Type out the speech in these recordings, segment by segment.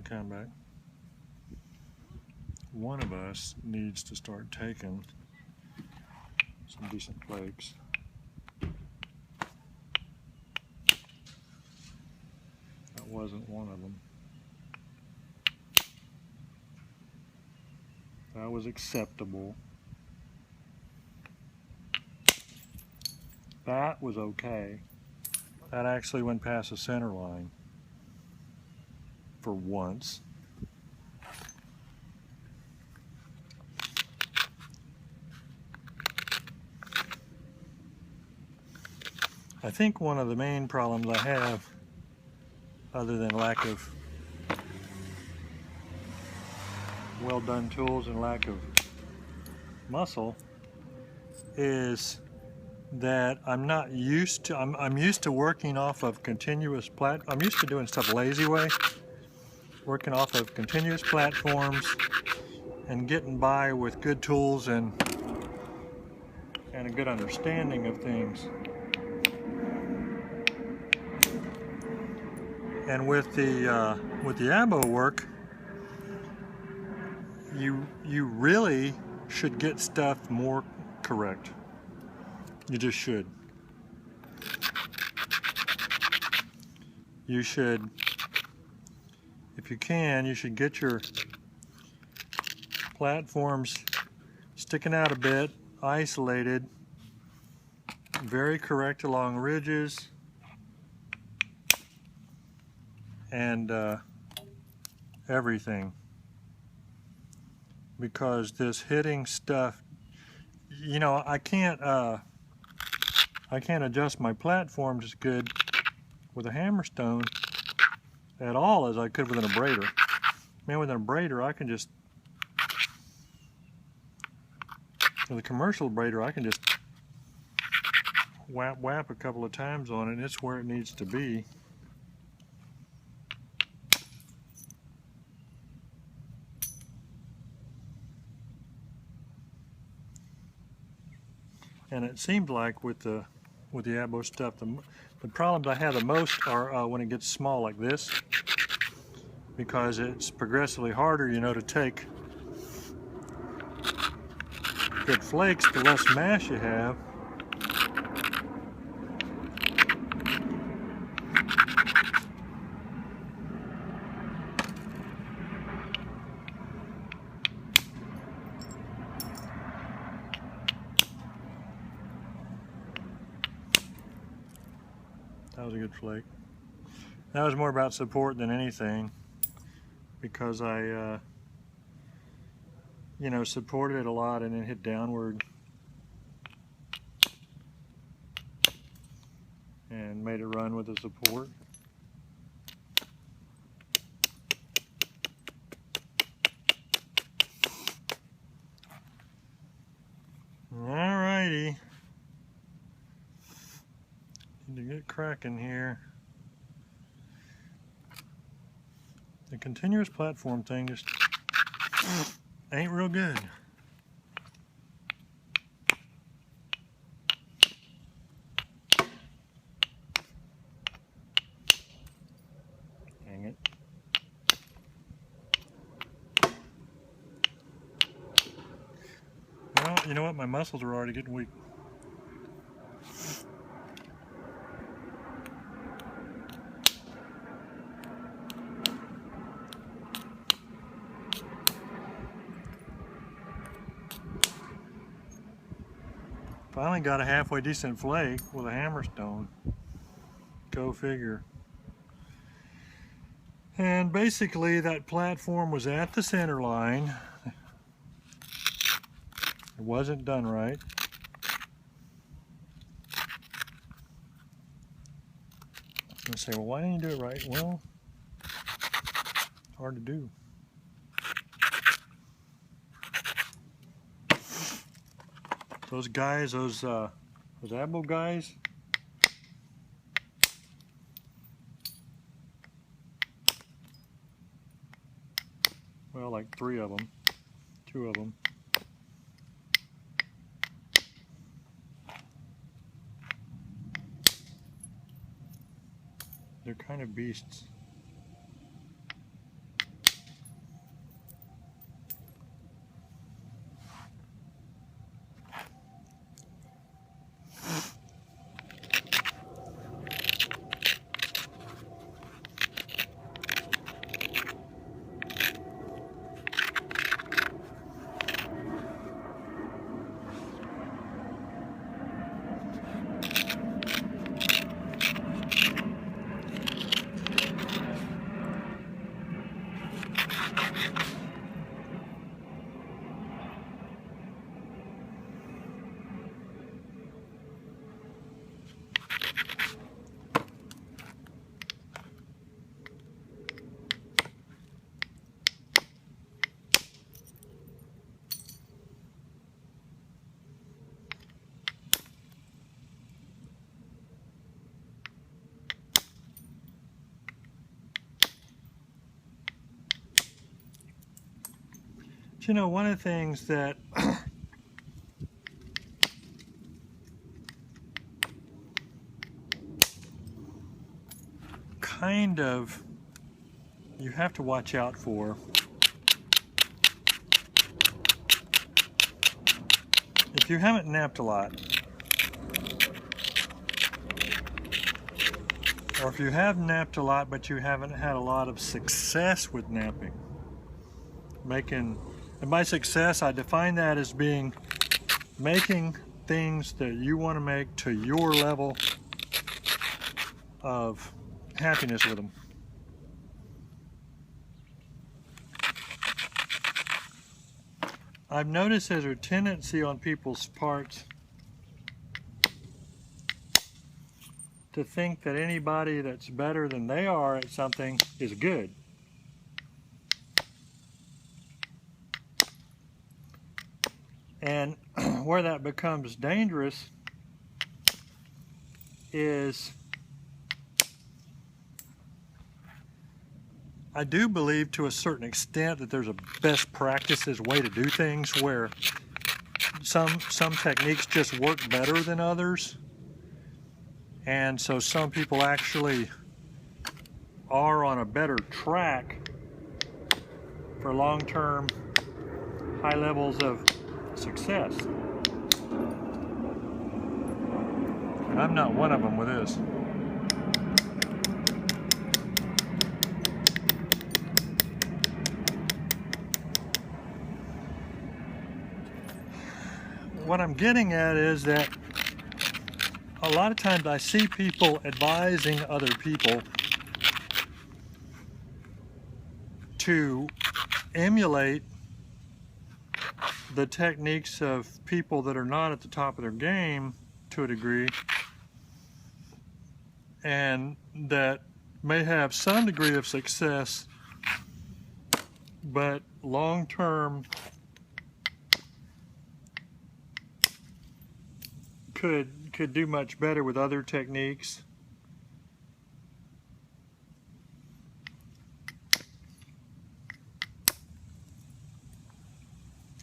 come back. One of us needs to start taking some decent flakes. That wasn't one of them. That was acceptable. That was okay. That actually went past the center line for once. I think one of the main problems I have, other than lack of well done tools and lack of muscle, is that I'm not used to, I'm used to working off of continuous I'm used to doing stuff lazy way, working off of continuous platforms and getting by with good tools and a good understanding of things. And with the abo work, you really should get stuff more correct. You just should. You should, if you can, you should get your platforms sticking out a bit, isolated, very correct along ridges, and everything. Because this hitting stuff, you know, I can't adjust my platforms as good with a hammerstone at all as I could with an abrader. Man, with an abrader, I can just, with a commercial abrader, I can just whap a couple of times on it, and it's where it needs to be. And it seems like with the abo stuff, the problems I have the most are when it gets small like this, because it's progressively harder, you know, to take good flakes the less mass you have. That was a good flake. That was more about support than anything, because I, you know, supported it a lot and then hit downward and made it run with the support. Alrighty. Need to get cracking here. The continuous platform thing just ain't real good. Dang it. Well, you know what? My muscles are already getting weak. Finally got a halfway decent flake with a hammerstone. Go figure. And basically that platform was at the center line. It wasn't done right. I'm gonna say, well, why didn't you do it right? Well, it's hard to do. Those guys, those abo guys, well, like 3 of them, 2 of them. They're kind of beasts. You know, one of the things that kind of you have to watch out for, if you haven't napped a lot, or if you have napped a lot but you haven't had a lot of success with napping, and by success I define that as making things that you want to make to your level of happiness with them. I've noticed there's a tendency on people's parts to think that anybody that's better than they are at something is good. And where that becomes dangerous is, I do believe to a certain extent that there's a best practices way to do things where some techniques just work better than others. And so some people actually are on a better track for long-term high levels of success. And I'm not one of them with this. What I'm getting at is that a lot of times I see people advising other people to emulate the techniques of people that are not at the top of their game to a degree, and that may have some degree of success, but long-term could do much better with other techniques.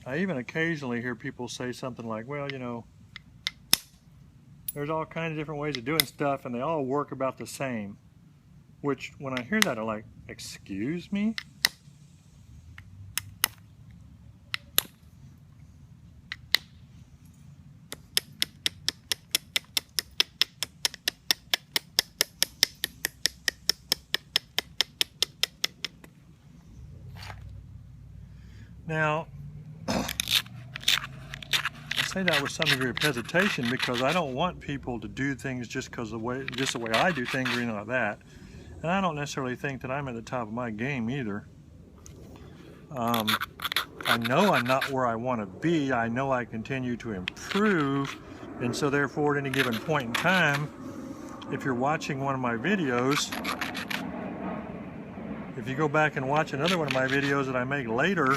I even occasionally hear people say something like, well, you know, there's all kinds of different ways of doing stuff and they all work about the same. Which, when I hear that, I'm like, excuse me? Now, I say that with some degree of hesitation because I don't want people to do things just the way I do things or anything like that. And I don't necessarily think that I'm at the top of my game either. I know I'm not where I want to be. I know I continue to improve. And so therefore, at any given point in time, if you're watching one of my videos, if you go back and watch another one of my videos that I make later,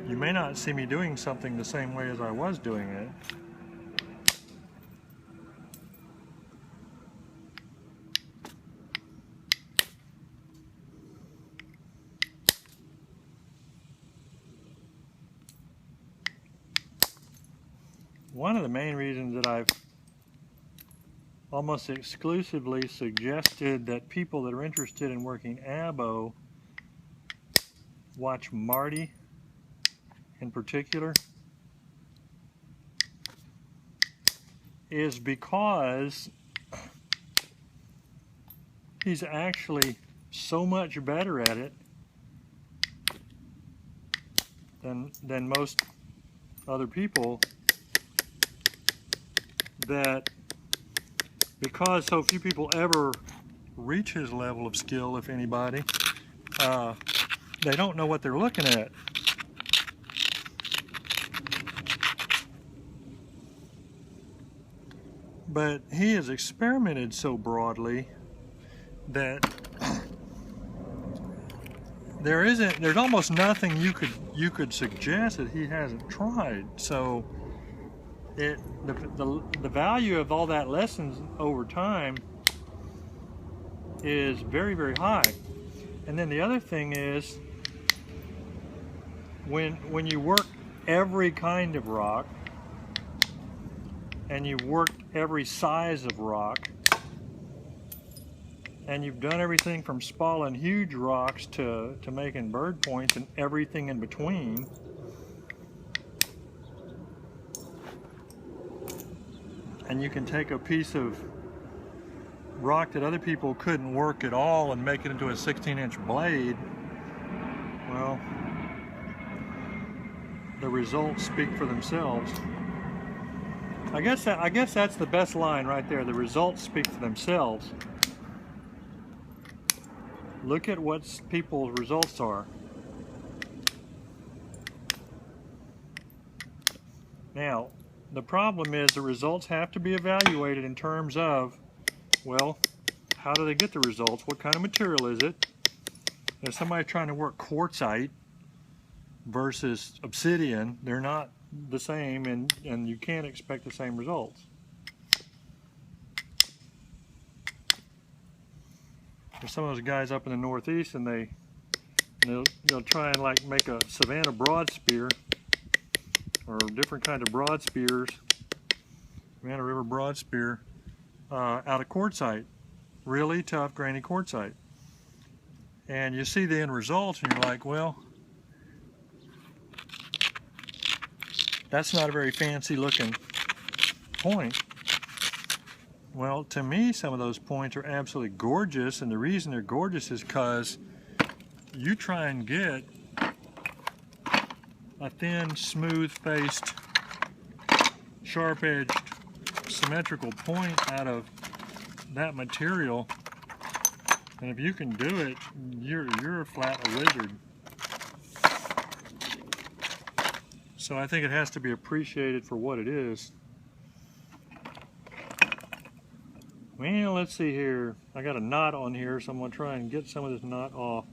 you may not see me doing something the same way as I was doing it. One of the main reasons that I've almost exclusively suggested that people that are interested in working abo watch Marty in particular is because he's actually so much better at it than most other people, that because so few people ever reach his level of skill, if anybody, they don't know what they're looking at. But he has experimented so broadly that there's almost nothing you could suggest that he hasn't tried. So the value of all that lessons over time is very, very high. And then the other thing is, when you work every kind of rock and you work every size of rock, and you've done everything from spalling huge rocks to making bird points and everything in between, and you can take a piece of rock that other people couldn't work at all and make it into a 16-inch blade, well, the results speak for themselves. I guess that's the best line right there. The results speak for themselves. Look at what people's results are. Now, the problem is the results have to be evaluated in terms of, well, how do they get the results? What kind of material is it? If somebody's trying to work quartzite versus obsidian, they're not the same, and you can't expect the same results. There's some of those guys up in the Northeast, and they'll try and like make a Savannah broad spear or different kind of broad spears, Savannah River broad spear, out of quartzite, really tough, grainy quartzite. And you see the end results, and you're like, well, that's not a very fancy looking point. Well, to me, some of those points are absolutely gorgeous, and the reason they're gorgeous is because you try and get a thin, smooth-faced, sharp-edged, symmetrical point out of that material, and if you can do it, you're flat a wizard. So I think it has to be appreciated for what it is. Well, let's see here. I got a knot on here, so I'm going to try and get some of this knot off.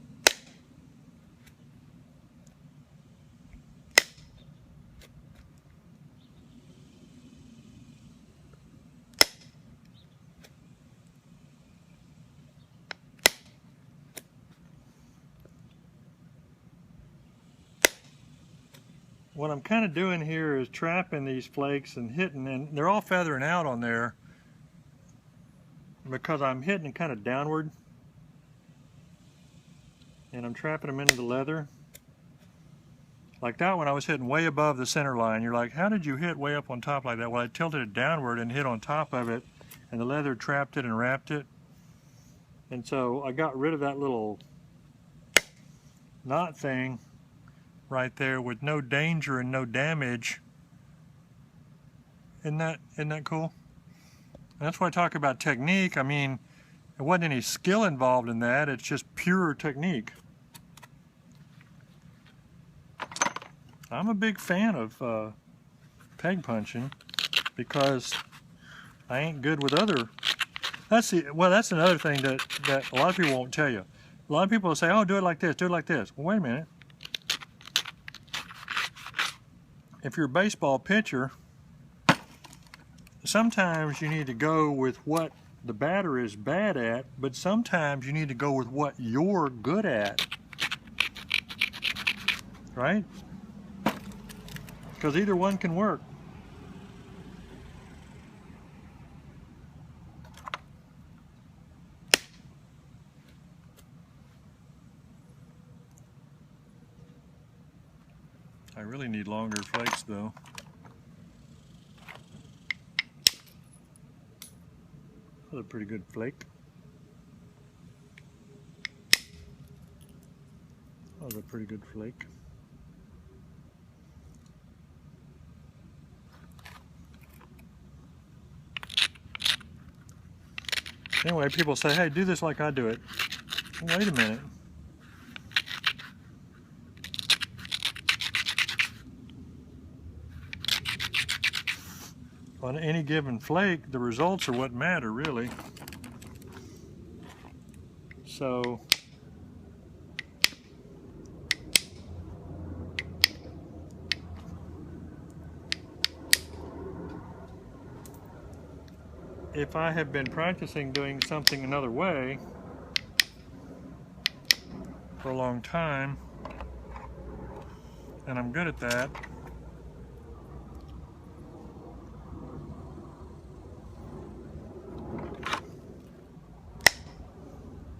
What I'm kind of doing here is trapping these flakes and hitting, and they're all feathering out on there because I'm hitting it kind of downward, and I'm trapping them into the leather. Like that one, I was hitting way above the center line. You're like, how did you hit way up on top like that? Well, I tilted it downward and hit on top of it, and the leather trapped it and wrapped it. And so I got rid of that little knot thing right there with no danger and no damage. Isn't that cool? And that's why I talk about technique. I mean, there wasn't any skill involved in that. It's just pure technique. I'm a big fan of peg punching because I ain't good with other. That's another thing that a lot of people won't tell you. A lot of people will say, "Oh, do it like this, do it like this." Well, wait a minute. If you're a baseball pitcher, sometimes you need to go with what the batter is bad at, but sometimes you need to go with what you're good at, right? Because either one can work. I really need longer flakes though. That's a pretty good flake. That was a pretty good flake. Anyway, people say, hey, do this like I do it. Wait a minute. on any given flake, the results are what matter, really. So if I have been practicing doing something another way for a long time, and I'm good at that,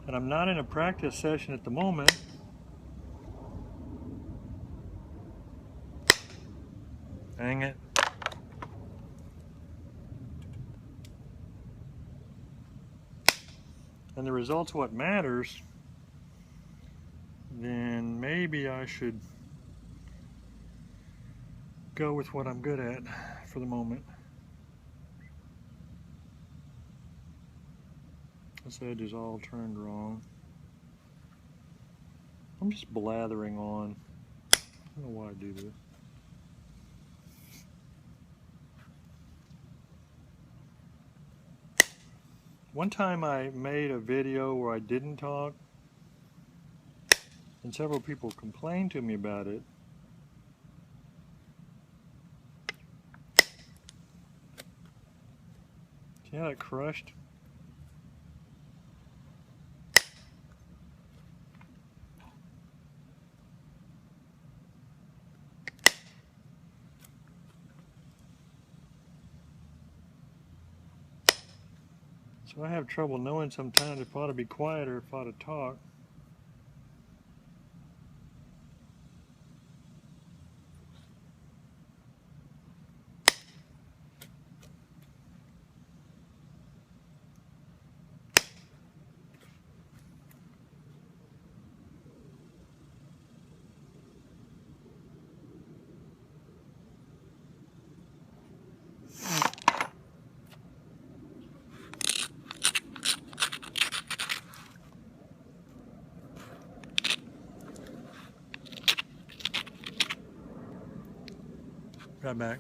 and I'm not in a practice session at the moment, dang it, and the results what matters, then maybe I should go with what I'm good at for the moment. This edge is all turned wrong. I'm just blathering on. I don't know why I do this. One time I made a video where I didn't talk, and several people complained to me about it. See how it crushed? So I have trouble knowing sometimes if I ought to be quiet or if I ought to talk. Right back.